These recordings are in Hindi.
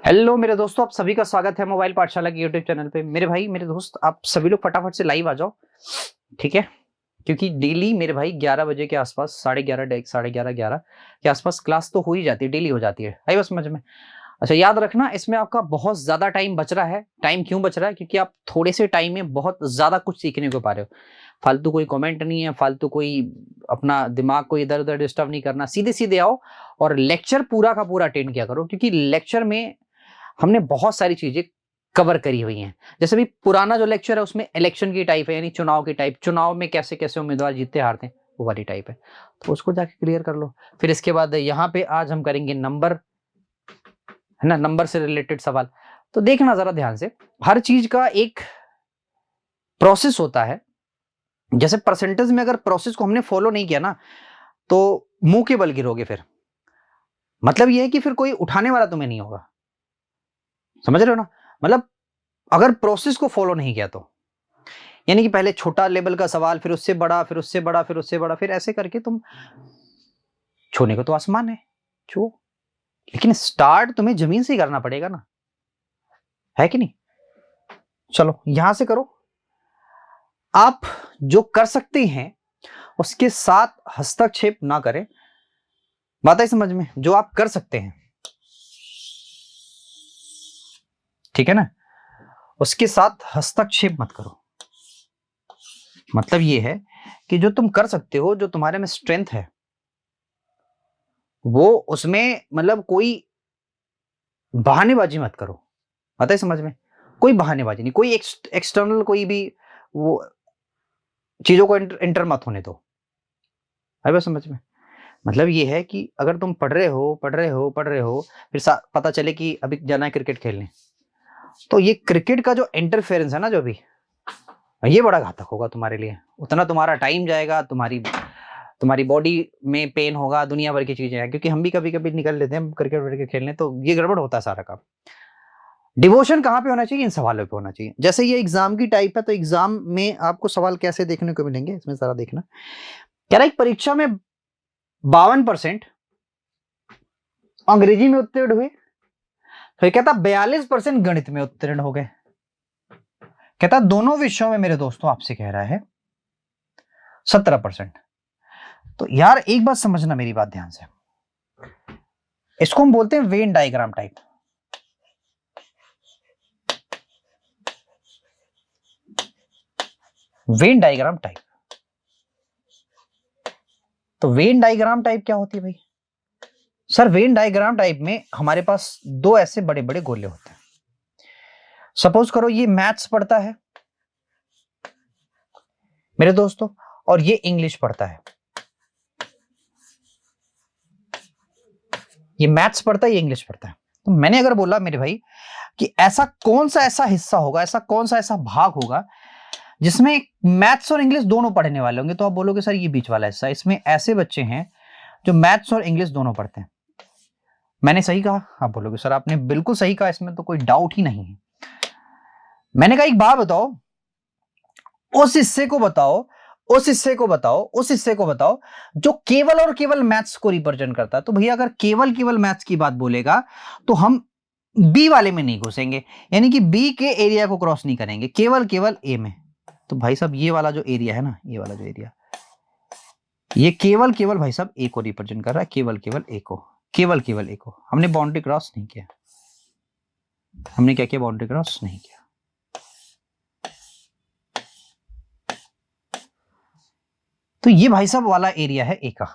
हेलो मेरे दोस्तों, आप सभी का स्वागत है मोबाइल पाठशाला के यूट्यूब चैनल पे। मेरे भाई मेरे दोस्त, आप सभी लोग फटाफट से लाइव आ जाओ, ठीक है? क्योंकि डेली मेरे भाई 11 बजे के आसपास, साढ़े ग्यारह 11 के आसपास क्लास तो हो ही जाती है, डेली हो जाती है। आई बात समझ में? अच्छा, याद रखना, इसमें आपका बहुत ज्यादा टाइम बच रहा है। टाइम क्यों बच रहा है? क्योंकि आप थोड़े से टाइम में बहुत ज्यादा कुछ सीखने को पा रहे हो। फालतू कोई कमेंट नहीं है, फालतू कोई अपना दिमाग को इधर उधर डिस्टर्ब नहीं करना। सीधे सीधे आओ और लेक्चर पूरा का पूरा अटेंड किया करो, क्योंकि लेक्चर में हमने बहुत सारी चीजें कवर करी हुई हैं। जैसे भी पुराना जो लेक्चर है उसमें इलेक्शन की टाइप है, यानी चुनाव की टाइप, चुनाव में कैसे कैसे उम्मीदवार जीतते हारते हैं, वो वाली टाइप है। तो उसको जाके क्लियर कर लो। फिर इसके बाद यहाँ पे आज हम करेंगे नंबर, है ना, नंबर से रिलेटेड सवाल। तो देखना जरा ध्यान से, हर चीज का एक प्रोसेस होता है। जैसे परसेंटेज में अगर प्रोसेस को हमने फॉलो नहीं किया ना, तो मुंह के बल गिरोगे। फिर मतलब ये है कि फिर कोई उठाने वाला तुम्हें नहीं होगा। समझ रहे हो ना? मतलब अगर प्रोसेस को फॉलो नहीं किया तो, यानी कि पहले छोटा लेवल का सवाल, फिर उससे बड़ा, फिर उससे बड़ा, फिर उससे बड़ा, फिर ऐसे करके तुम छूने को तो आसमान है, छू, लेकिन स्टार्ट तुम्हें जमीन से ही करना पड़ेगा ना, है कि नहीं? चलो यहां से करो। आप जो कर सकते हैं उसके साथ हस्तक्षेप ना करें। बात है समझ में? जो आप कर सकते हैं, ठीक है ना, उसके साथ हस्तक्षेप मत करो। मतलब ये है कि जो तुम कर सकते हो, जो तुम्हारे में स्ट्रेंथ है, वो उसमें मतलब कोई बहानेबाजी मत करो। आता है समझ में? कोई बहानेबाजी नहीं, कोई एक्सटर्नल कोई भी वो चीजों को इंटर मत होने दो। है बस समझ में? मतलब ये है कि अगर तुम पढ़ रहे हो, फिर पता चले कि अभी जाना है क्रिकेट खेलने, तो ये क्रिकेट का जो इंटरफेरेंस है ना, जो भी, ये बड़ा घातक होगा तुम्हारे लिए। उतना तुम्हारा टाइम जाएगा, तुम्हारी बॉडी में पेन होगा, दुनिया भर की चीजें हैं। क्योंकि हम भी कभी कभी निकल लेते हैं क्रिकेट वर्केट खेलने, तो ये गड़बड़ होता है सारा काम। डिवोशन कहाँ पे होना चाहिए? इन सवालों पे होना चाहिए। जैसे ये एग्जाम की टाइप है, तो एग्जाम में आपको सवाल कैसे देखने को मिलेंगे, इसमें जरा देखना। कह रहा है परीक्षा में 52% अंग्रेजी में उत्तीर्ण हुए, फिर कहता 42% गणित में उत्तीर्ण हो गए। कहता दोनों विषयों में मेरे दोस्तों आपसे कह रहा है 17%। तो यार एक बात समझना मेरी बात ध्यान से, इसको हम बोलते हैं Venn diagram type. Venn diagram type. तो वेन डायग्राम टाइप क्या होती है भाई? सर वेन डायग्राम टाइप में हमारे पास दो ऐसे बड़े बड़े गोले होते हैं। सपोज करो ये मैथ्स पढ़ता है मेरे दोस्तों, और ये इंग्लिश पढ़ता है। ये मैथ्स पढ़ता है, ये इंग्लिश पढ़ता है। तो मैंने अगर बोला मेरे भाई कि ऐसा कौन सा ऐसा हिस्सा होगा, ऐसा कौन सा ऐसा भाग होगा जिसमें मैथ्स और इंग्लिश दोनों पढ़ने वाले होंगे, तो आप बोलोगे सर ये बीच वाला हिस्सा, इसमें ऐसे बच्चे हैं जो मैथ्स और इंग्लिश दोनों पढ़ते हैं। मैंने सही कहा? आप बोलोगे सर आपने बिल्कुल सही कहा, इसमें तो कोई डाउट ही नहीं है। मैंने कहा एक बात बताओ, उस हिस्से को बताओ, उस हिस्से को बताओ, उस हिस्से को बताओ जो केवल और केवल मैथ्स को रिप्रेजेंट करता है। तो भैया अगर केवल केवल मैथ्स की बात बोलेगा तो हम बी वाले में नहीं घुसेंगे, यानी कि बी के एरिया को क्रॉस नहीं करेंगे, केवल केवल ए में। तो भाई साहब ये वाला जो एरिया है ना, ये वाला जो एरिया, ये केवल केवल भाई साहब ए को रिप्रेजेंट कर रहा है, केवल केवल ए को, केवल केवल ए को। हमने बाउंड्री क्रॉस नहीं किया। हमने क्या किया? बाउंड्री क्रॉस नहीं किया। तो ये भाई साहब वाला एरिया है ए का।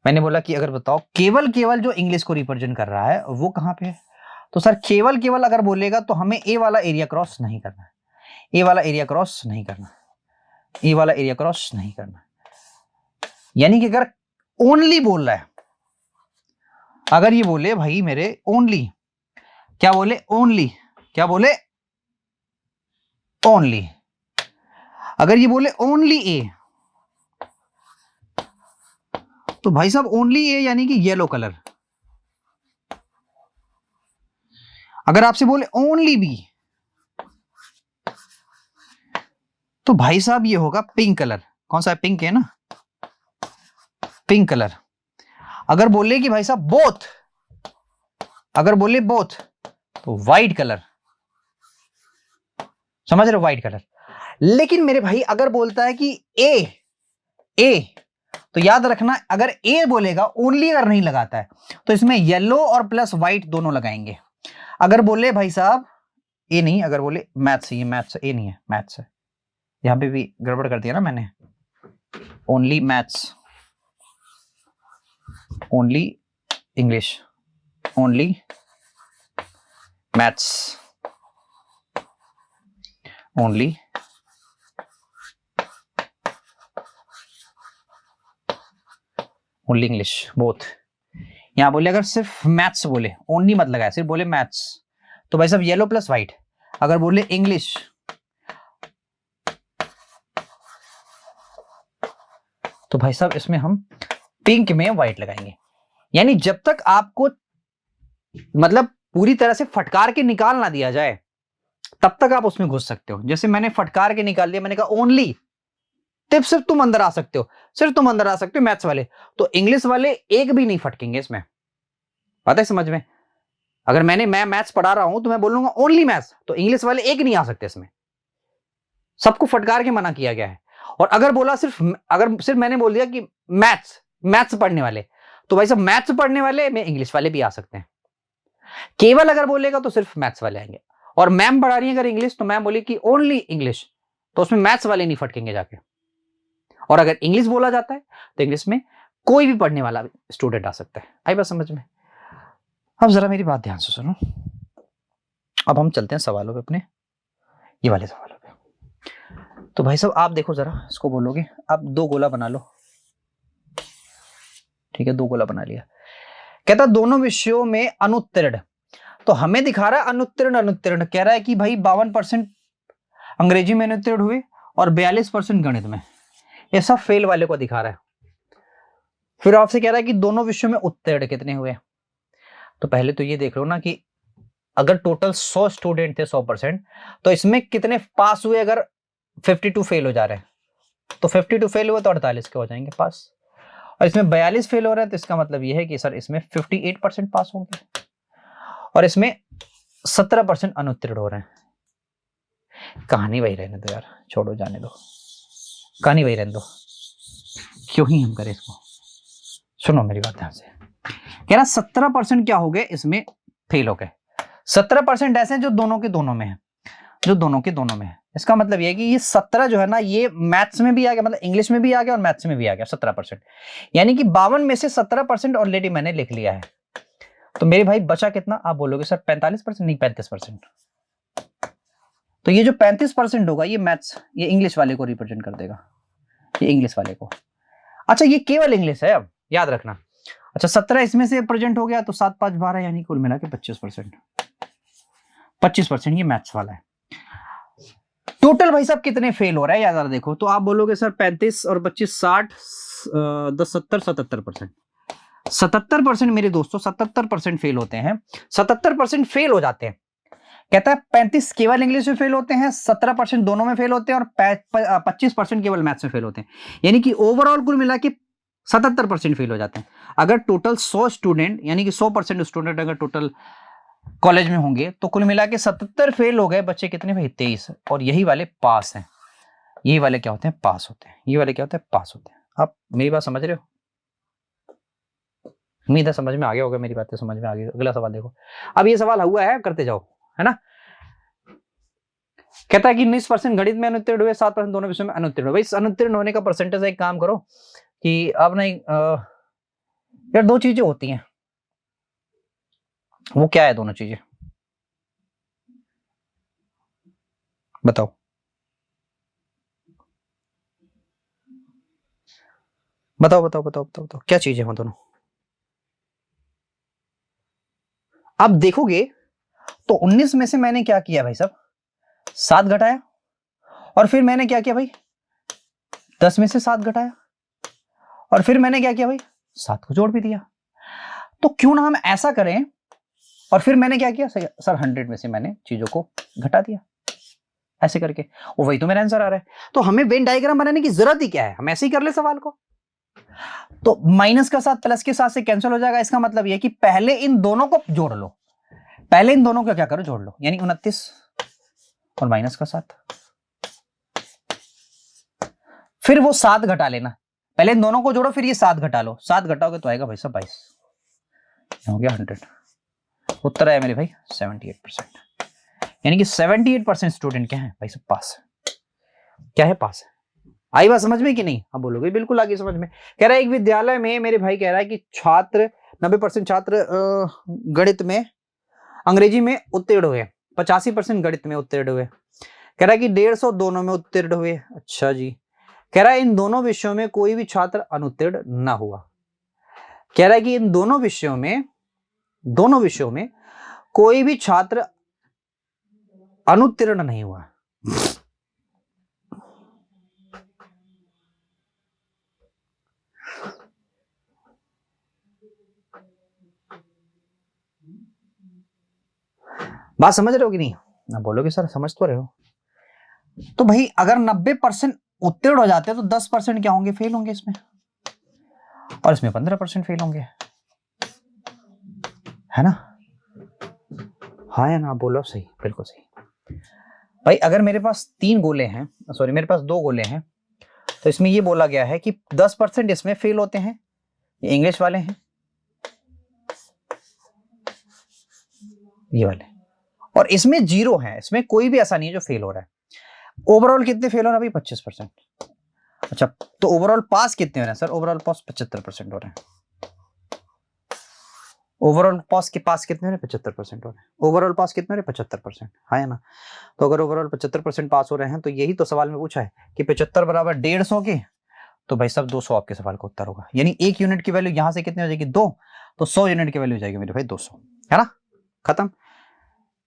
मैंने बोला कि अगर बताओ केवल केवल जो इंग्लिश को रिप्रेजेंट कर रहा है वो कहां पे है? तो सर केवल केवल अगर बोलेगा तो हमें ए वाला एरिया क्रॉस नहीं करना है, ए वाला एरिया क्रॉस नहीं करना, ए वाला एरिया क्रॉस नहीं करना। यानी कि अगर ओनली बोल रहा है, अगर ये बोले भाई मेरे ओनली, क्या बोले? ओनली, क्या बोले? ओनली। अगर ये बोले ओनली ए, तो भाई साहब ओनली ए यानी कि येलो कलर। अगर आपसे बोले ओनली बी, तो भाई साहब ये होगा पिंक कलर। कौन सा है? पिंक है ना, पिंक कलर। अगर बोले कि भाई साहब बोथ, अगर बोले बोथ तो व्हाइट कलर, समझ रहे हो, व्हाइट कलर। लेकिन मेरे भाई अगर बोलता है कि ए तो याद रखना, अगर ए बोलेगा ओनली, अगर नहीं लगाता है तो इसमें येलो और प्लस व्हाइट दोनों लगाएंगे। अगर बोले भाई साहब ए नहीं, अगर बोले मैथ्स, ये मैथ्स ए नहीं है, मैथ्स है, यहां पे भी गड़बड़ कर दिया ना मैंने, only maths, only English, only maths, only only English both. यहां बोले अगर सिर्फ मैथ्स बोले, ओनली मत लगाए, सिर्फ बोले मैथ्स, तो भाई साहब येलो प्लस व्हाइट। अगर बोले इंग्लिश तो भाई साहब इसमें हम पिंक में व्हाइट लगाएंगे। यानी जब तक आपको मतलब पूरी तरह से फटकार के निकाल ना दिया जाए तब तक आप उसमें घुस सकते हो। जैसे मैंने फटकार के निकाल दिया, मैंने कहा ओनली, तब सिर्फ तुम अंदर आ सकते हो, सिर्फ तुम अंदर आ सकते हो मैथ्स वाले, तो इंग्लिश वाले एक भी नहीं फटकेंगे इसमें। पता है समझ में? अगर मैं मैथ्स पढ़ा रहा हूं तो मैं बोलूंगा ओनली मैथ्स, तो इंग्लिश वाले एक नहीं आ सकते इसमें, सबको फटकार के मना किया गया है। और अगर बोला सिर्फ, अगर सिर्फ मैंने बोल दिया कि मैथ्स पढ़ने वाले, तो भाई सब मैथ्स पढ़ने वाले में इंग्लिश वाले भी आ सकते हैं। केवल अगर बोलेगा तो सिर्फ मैथ्स वाले आएंगे। और मैम पढ़ा रही है अगर इंग्लिश, तो मैम बोली कि ओनली इंग्लिश, तो उसमें मैथ्स वाले नहीं फटकेंगे जाके। और अगर इंग्लिश बोला जाता है तो इंग्लिश में कोई भी पढ़ने वाला स्टूडेंट आ सकता है। आई बात समझ में? अब जरा मेरी बात ध्यान से सुनो। अब हम चलते हैं सवालों पे, अपने ये वाले सवालों पे। तो भाई साहब आप देखो जरा, इसको बोलोगे आप दो गोला बना लो, ठीक है, दो गोला बना लिया। कहता दोनों विषयों में अनुत्तीर्ण, तो हमें दिखा रहा है अनुत्तीर्ण कह रहा है कि भाई 52% अंग्रेजी में अनुत्तीर्ण हुए और 42% गणित में, ये सब फेल वाले को दिखा रहा है। फिर आपसे कह रहा है कि दोनों विषयों में उत्तीर्ण कितने हुए। तो पहले तो ये देख लो ना कि अगर टोटल 100 स्टूडेंट थे 100%, तो इसमें कितने पास हुए। अगर 52 फेल हो जा रहे हैं तो 52 फेल हुए तो 48 के हो जाएंगे पास, और इसमें 42 फेल हो रहे हैं तो इसका मतलब यह है कि सर इसमें 58% पास होंगे, और इसमें 17% अनुत्तीर्ण हो रहे हैं। कहानी वही रहने दो यार, छोड़ो, जाने दो, कहानी वही रहने दो, क्यों ही हम करें इसको। सुनो मेरी बात ध्यान से, कह रहा 17% क्या हो गए इसमें फेल हो गए। 17% ऐसे हैं जो दोनों के दोनों में है, जो दोनों के दोनों में है। इसका मतलब यह है कि ये 17 जो है ना, ये मैथ्स में भी आ गया, मतलब इंग्लिश में भी आ गया और मैथ्स में भी आ गया 17%। यानी कि 52 में से 17% ऑलरेडी मैंने लिख लिया है। तो मेरे भाई बचा कितना? आप बोलोगे सर 45%, नहीं 35%। तो ये जो 35% होगा ये मैथ्स, ये इंग्लिश वाले को रिप्रेजेंट कर देगा, ये इंग्लिश वाले को। अच्छा ये केवल इंग्लिश है, अब याद रखना। अच्छा 17 इसमें से प्रेजेंट हो गया तो 7 5 12, यानी कुल मिला के 25%। 25% ये मैथ्स वाला है। टोटल भाई साहब कितने फेल हो रहा है याद जरा देखो। तो आप बोलोगे सर 35 और 25 60, 10 70 77%। 77% मेरे दोस्तों 77% फेल होते हैं, 77% फेल हो जाते हैं। कहता है 35 केवल इंग्लिश में फेल होते हैं, 17% दोनों में फेल होते हैं, और 25% केवल मैथ्स में फेल होते हैं। यानी कि ओवरऑल कुल मिला के 77% फेल हो जाते हैं। अगर टोटल 100 स्टूडेंट, यानी कि 100% स्टूडेंट अगर टोटल कॉलेज में होंगे तो कुल मिला के 77 फेल हो गए, बच्चे कितने भाई? 23। और यही वाले पास हैं, यही वाले क्या होते हैं? पास होते हैं। ये वाले क्या होते हैं? पास होते हैं। आप मेरी बात समझ रहे हो? उम्मीद है समझ में आ गया होगा, मेरी बातें समझ में आ गई। अगला सवाल देखो, अब ये सवाल हुआ है, करते जाओ, है ना। कहता है कि 19% गणित में अनुत्तीर्ण हुए, 7% दोनों विषयों में अनुत्तीर्ण हुए। भाई अनुत्तीर्ण होने का परसेंटेज एक काम करो कि अब नहीं यार, दो चीजें होती हैं, वो क्या है दोनों चीजें? बताओ। बताओ बताओ बताओ बताओ बताओ, क्या चीजें हैं दोनों? आप देखोगे तो 19 में से मैंने क्या किया भाई साहब? 7 घटाया, और फिर मैंने क्या किया भाई? 10 में से 7 घटाया, और फिर मैंने क्या किया भाई? 7 को जोड़ भी दिया। तो क्यों ना हम ऐसा करें, और फिर मैंने क्या किया सर 100 में से मैंने चीजों को घटा दिया, ऐसे करके। वो वही तो मेरा आंसर आ रहा है। तो हमें वेन डायग्राम बनाने की जरूरत ही क्या है, हम ऐसे ही कर ले सवाल को। तो माइनस का साथ प्लस के साथ से कैंसिल हो जाएगा। इसका मतलब यह कि पहले इन दोनों को जोड़ लो, पहले इन दोनों का क्या करो, जोड़ लो, यानी 29 और माइनस का 7, फिर वो 7 घटा लेना, पहले इन दोनों को जोड़ो फिर ये 7 घटा लो, 7 घटाओगे तो आएगा भाई साहब 22, हो गया 100। उत्तर आया मेरे भाई 78%, यानी कि 78% स्टूडेंट क्या है भाई साहब, पास है। क्या है, पास है। आई बात समझ में कि नहीं? अब बोलोगे बिल्कुल आगे समझ में। कह रहा है एक विद्यालय में मेरे भाई कह रहा है कि छात्र 90% छात्र गणित में, अंग्रेजी में उत्तीर्ण हुए, 85% गणित में उत्तीर्ण हुए। कह रहा है कि 150 दोनों में उत्तीर्ण हुए। अच्छा जी। कह रहा है इन दोनों विषयों में कोई भी छात्र अनुत्तीर्ण ना हुआ। कह रहा है कि इन दोनों विषयों में कोई भी छात्र अनुत्तीर्ण नहीं हुआ। बात समझ रहे हो कि नहीं? ना बोलोगे सर समझ तो रहे हो। तो भाई अगर 90% उत्तीर्ण हो जाते हैं तो 10% क्या होंगे, फेल होंगे इसमें, और इसमें 15% फेल होंगे, है ना? हाँ या ना? बोलो सही, बिल्कुल सही। भाई अगर मेरे पास 3 गोले हैं, सॉरी मेरे पास 2 गोले हैं, तो इसमें ये बोला गया है कि 10% इसमें फेल होते हैं, ये इंग्लिश वाले हैं, ये वाले, और इसमें 0 है, इसमें कोई भी ऐसा नहीं है जो फेल हो रहा है। ओवरऑल कितने फेल हो रहे हैं भाई? 25%। अच्छा, तो ओवरऑल पास कितने हो रहे हैं सर? ओवरऑल पास 75% हो रहे हैं। ओवरऑल पास के पास कितने हो रहे हैं? 75% हो रहे हैं। ओवरऑल पास कितने हो रहे हैं? 75%, हाँ या ना? तो अगर ओवरऑल 75% पास हो रहे हैं तो यही तो सवाल में पूछा है कि 75 बराबर 150 के, तो भाई सब 200 आपके सवाल का उत्तर होगा। यानी 1 यूनिट की वैल्यू यहां से कितनी हो जाएगी? 2, तो 100 यूनिट की वैल्यू हो जाएगी मेरे भाई 200, है ना? खत्म।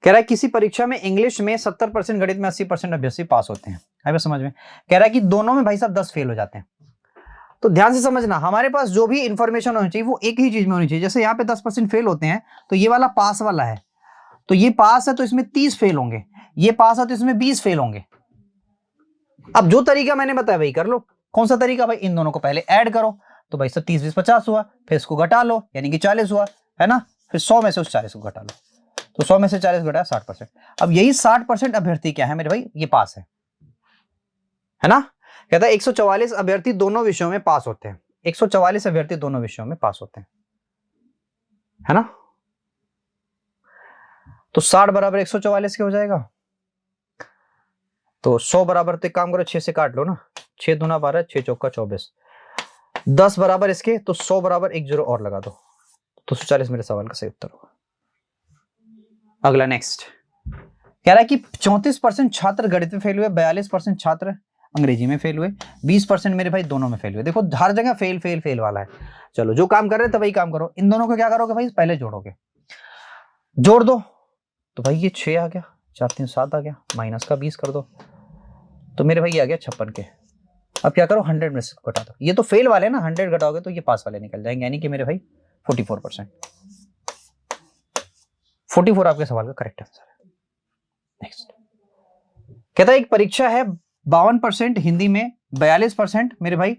कह रहा है किसी परीक्षा में इंग्लिश में 70%, गणित में 80% अभ्यर्थी पास होते हैं। है समझ में? कह रहा है कि दोनों में भाई साहब 10 फेल हो जाते हैं। तो ध्यान से समझना, हमारे पास जो भी इंफॉर्मेशन होनी चाहिए वो एक ही चीज में होनी चाहिए। जैसे यहाँ पे 10% फेल होते हैं तो ये वाला पास वाला है, तो ये पास है तो इसमें 30 फेल होंगे, ये पास है तो इसमें 20 फेल होंगे। अब जो तरीका मैंने बताया भाई कर लो। कौन सा तरीका भाई? इन दोनों को पहले ऐड करो, तो भाई सब 30 20 50 हुआ, फिर इसको घटा लो यानी कि 40 हुआ, है ना? फिर 100 में से उस 40 को घटा लो, तो 100 में से 40 घटाया 60%। अब यही 60% अभ्यर्थी क्या है मेरे भाई? ये पास है ना? कहता है 144 अभ्यर्थी दोनों विषयों में पास होते हैं। 144 अभ्यर्थी दोनों विषयों में पास होते हैं, है ना? तो 60 बराबर 144 के हो जाएगा, तो 100 बराबर, तो एक काम करो 6 से काट लो ना, 6 दूना 12, 6 चौका 24, 10 बराबर इसके, तो 100 बराबर 1 0 और लगा दो, तो 140 मेरे सवाल का सही उत्तर होगा। अगला नेक्स्ट कह रहा है कि 34% छात्र गणित में फेल हुए, 42% छात्र अंग्रेजी में फेल हुए, 20% मेरे भाई दोनों में फेल हुए। देखो हर जगह फेल फेल फेल वाला है। चलो जो काम कर रहे थे वही काम करो। इन दोनों को क्या करोगे भाई? पहले जोड़ोगे, जोड़ दो, तो भाई ये 6 आ गया, 4 3 7 आ गया, माइनस का 20 कर दो, तो मेरे भाई आ गया 56 के। अब क्या करो? 100 में से घटा दो। ये तो फेल वाले ना, 100 घटाओगे तो ये पास वाले निकल जाएंगे, यानी कि मेरे भाई 44%। 44 आपके सवाल का करेक्ट आंसर है। नेक्स्ट कहता है एक परीक्षा है, 52% हिंदी में, 42% मेरे भाई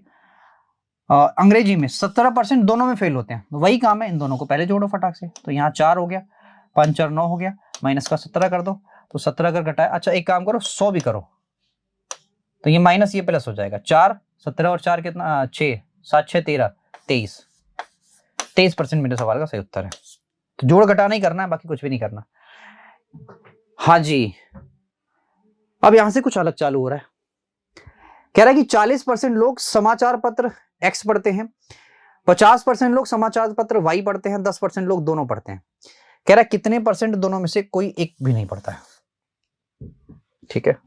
अंग्रेजी में, 17% दोनों में फेल होते हैं। तो वही काम है, इन दोनों को पहले जोड़ो फटाक से, तो यहाँ 4 हो गया, 5 4 9 हो गया, माइनस का 17 कर दो, तो 17 अगर घटाए, अच्छा एक काम करो 100 भी करो, तो ये माइनस ये प्लस हो जाएगा, 4 17 और 4 कितना? 6 7 6 13 23, 23% मेरे सवाल का सही उत्तर है। तो जोड़ घटा नहीं करना है, बाकी कुछ भी नहीं करना। हाँ जी, अब यहां से कुछ अलग चालू हो रहा है। कह रहा है कि 40% लोग समाचार पत्र एक्स पढ़ते हैं, 50% लोग समाचार पत्र वाई पढ़ते हैं, 10% लोग दोनों पढ़ते हैं। कह रहा है कितने परसेंट दोनों में से कोई एक भी नहीं पढ़ता है? ठीक है,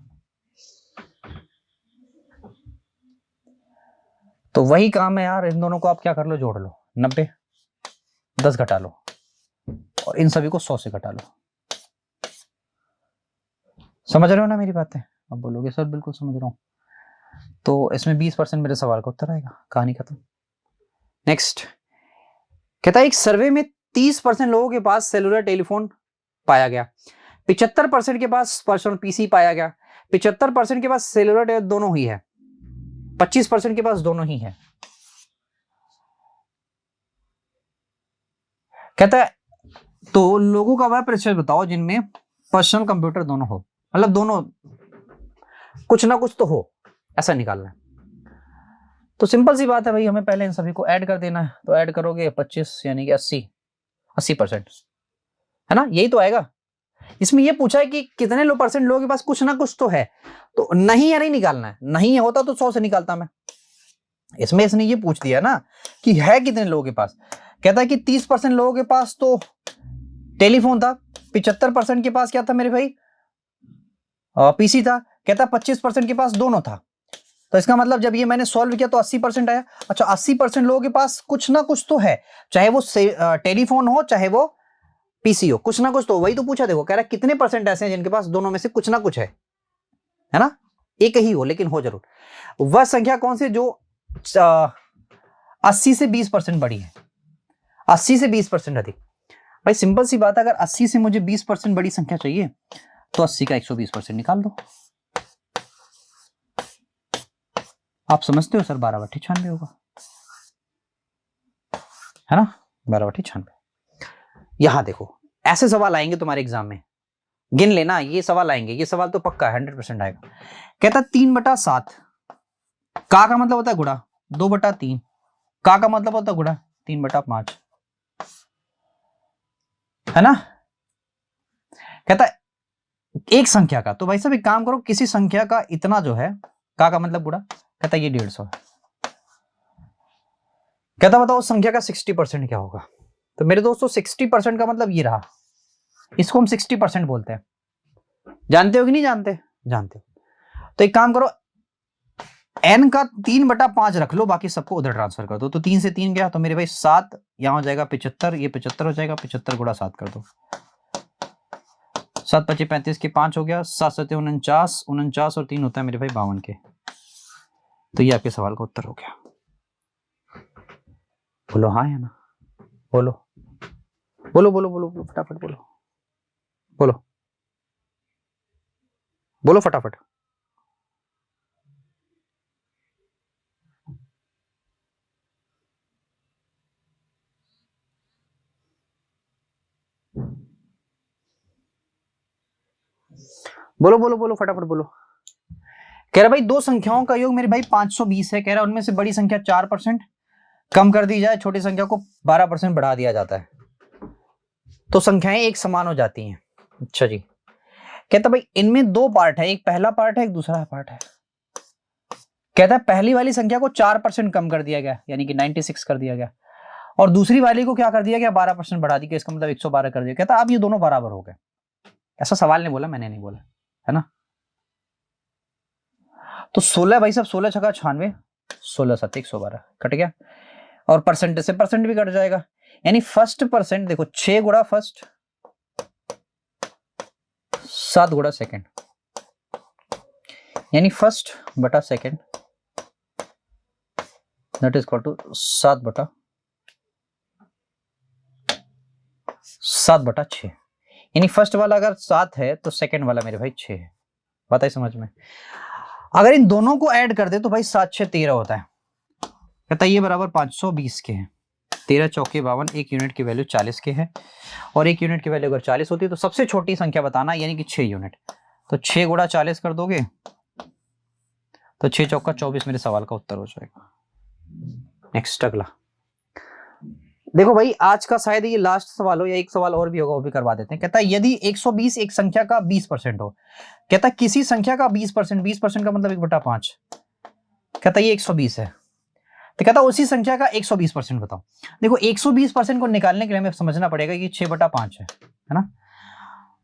तो वही काम है यार, इन दोनों को आप क्या कर लो? जोड़ लो, 90 10 घटा लो, और इन सभी को 100 से घटा लो। समझ रहे हो ना मेरी बातें? अब बोलोगे सर बिल्कुल समझ रहा हूं, तो इसमें 20% मेरे सवाल का उत्तर आएगा, कहानी खत्म। नेक्स्ट कहता है एक सर्वे में 30% लोगों के पास सेलुलर टेलीफोन पाया गया, 75% के पास पर्सनल पीसी पाया गया, 75% के पास सेलुलर दोनों ही है, 25% के पास दोनों ही है। कहता है तो लोगों का वह प्रतिशत बताओ जिनमें पर्सनल कंप्यूटर दोनों हो, मतलब दोनों कुछ ना कुछ तो हो, ऐसा निकालना है। तो सिंपल सी बात है भाई, हमें पहले इन सभी को ऐड कर देना है। तो ऐड करोगे 25 यानी कि 80% है ना, यही तो आएगा। इसमें ये पूछा है कि कितने परसेंट लोगों के पास कुछ ना कुछ तो है, तो नहीं या नहीं निकालना है। नहीं होता तो 100 से निकालता मैं। इसमें इसने ये पूछ दिया ना कि है कितने लोगों के पास। कहता है कि 30% लोगों के पास तो टेलीफोन था, 75% के पास क्या था मेरे भाई, पीसी था। कहता है 25% के पास दोनों था। तो इसका मतलब जब ये मैंने सॉल्व किया तो 80% आया। अच्छा, 80% लोगों के पास कुछ ना कुछ तो है, चाहे वो टेलीफोन हो चाहे वो पीसी हो, कुछ ना कुछ तो। वही तो पूछा, देखो कह रहा है कितने परसेंट ऐसे हैं जिनके पास दोनों में से कुछ ना कुछ है ना, एक ही हो लेकिन हो जरूर। वह संख्या कौन सी जो 80 से 20% बड़ी है, 80 से 20% अधिक। भाई सिंपल सी बात है, अगर 80 से मुझे 20% बड़ी संख्या चाहिए तो 80 का 120% निकाल दो। आप समझते हो सर, 12/96 होगा, है ना, 12/96। यहां देखो ऐसे सवाल आएंगे तुम्हारे एग्जाम में, गिन लेना, ये सवाल आएंगे, ये सवाल तो पक्का है, 100% आएगा। कहता 3/7, का मतलब होता है गुणा, 2/3, का मतलब होता है गुणा 3/5, है ना। कहता है एक संख्या का, तो भाई साहब एक काम करो, किसी संख्या का इतना जो है, का मतलब गुणा, कहता ये 150 है। कहता बताओ उस संख्या का 60% क्या होगा। तो मेरे दोस्तों 60% का मतलब ये रहा, इसको हम 60% बोलते हैं। जानते हो कि नहीं जानते, जानते हो। तो एक काम करो, n का 3/5 रख लो, बाकी सबको उधर ट्रांसफर कर दो। तो 3 से 3 गया, तो मेरे भाई 7, यहां हो जाएगा 75, ये 75 हो जाएगा, 75 गुणा 7 कर दो, 7 25 35 के 5 हो गया, 7 7 49, 49 और 3 होता है मेरे भाई 52 के। तो ये आपके सवाल का उत्तर हो गया। बोलो हाँ या ना, बोलो बोलो बोलो बोलो, बोलो फटाफट बोलो, बोलो बोलो फटाफट। बोलो बोलो बोलो फटाफट बोलो। कह रहा भाई दो संख्याओं का योग मेरे भाई 520 है। कह रहा उनमें से बड़ी संख्या 4% कम कर दी जाए, छोटी संख्या को 12% बढ़ा दिया जाता है, तो संख्याएं एक समान हो जाती हैं। अच्छा जी। कहता भाई इनमें दो पार्ट है, एक पहला पार्ट है एक दूसरा पार्ट है। कहता है पहली वाली संख्या को 4% कम कर दिया गया, यानी कि 96 कर दिया गया, और दूसरी वाली को क्या कर दिया गया, 12% बढ़ा दी गया, इसका मतलब 112 कर दिया। कहता अब ये दोनों बराबर हो गए। ऐसा सवाल नहीं बोला, मैंने नहीं बोला, है ना। तो 16 भाई साहब, 16 छक्का 96, 16 7 112 कट गया, और परसेंट से परसेंट भी कट जाएगा, यानी फर्स्ट परसेंट देखो 6 गुणा फर्स्ट, 7 गुणा सेकंड, यानी फर्स्ट बटा second that is equal to 7/6, यानी फर्स्ट वाला अगर 7 है तो सेकंड वाला मेरे भाई 6 है। बताइए समझ में। अगर इन दोनों को ऐड कर दे तो भाई 7 6 13 होता है। कहता ये बराबर 520 के हैं। 13 चौके 52, एक यूनिट की वैल्यू 40 के है, और एक यूनिट की वैल्यू अगर 40 होती है तो सबसे छोटी संख्या बताना, यानी कि 6 यूनिट। तो 6 गुणा 40 कर दोगे तो 6 चौका 24 मेरे सवाल का उत्तर हो जाएगा। नेक्स्ट अगला देखो भाई, आज का शायद ये लास्ट सवाल हो, या एक सवाल और भी होगा, वो भी करवा देते हैं। कहता है यदि 120 एक संख्या का 20% हो, कहता है किसी संख्या का 20%, 20% का मतलब 1/5, कहता है ये 120 है, तो कहता है उसी संख्या का 120% बताओ। देखो 120% को निकालने के लिए हमें समझना पड़ेगा कि 6/5 है ना,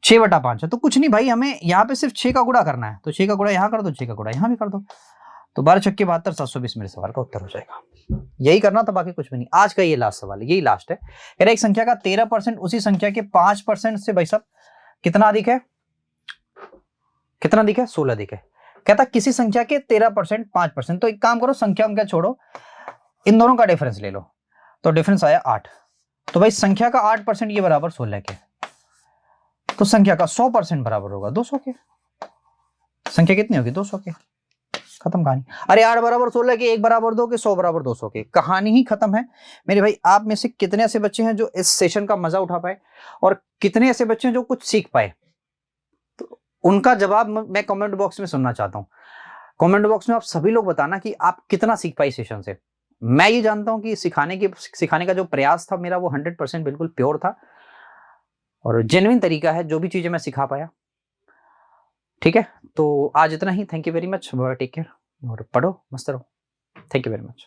6/5 है। तो कुछ नहीं भाई, हमें यहाँ पे सिर्फ 6 का गुणा करना है, तो 6 का गुणा यहाँ कर दो, 6 का गुणा यहाँ भी कर दो, तो 12 छक्के 72, 720 मेरे सवाल का उत्तर हो जाएगा। यही करना था, बाकी कुछ भी नहीं। आज का ये लास्ट सवाल है, यही लास्ट है। कह रहा एक संख्या का 13% उसी संख्या के 5% से भाई साहब कितना अधिक है, कितना अधिक है, 16 अधिक है। कहता किसी संख्या के 13% 5%, तो एक काम करो, संख्या उनका छोड़ो, इन दोनों का डिफरेंस ले लो, तो डिफरेंस आया 8। तो भाई संख्या का 8% ये बराबर 16 के, तो संख्या का 100% बराबर होगा 200 के। संख्या कितनी होगी, 200 के। खत्म कहानी। अरे 8 बराबर 16 के 1 बराबर 2 के 100 बराबर 200 के, कहानी ही खत्म है मेरे भाई। आप में से कितने ऐसे बच्चे हैं जो इस सेशन का मजा उठा पाए, और कितने ऐसे बच्चे हैं जो कुछ सीख पाए? तो उनका जवाब मैं कमेंट बॉक्स में सुनना चाहता हूं। कमेंट बॉक्स में आप सभी लोग बताना कि आप कितना सीख पाए सेशन से। मैं ये जानता हूं कि सिखाने का जो प्रयास था मेरा, वो 100% बिल्कुल प्योर था और जेन्युइन तरीका है, जो भी चीजें मैं सिखा पाया। ठीक है, तो आज इतना ही। Thank you very much, take care और पढ़ो, मस्त रहो। Thank you very much.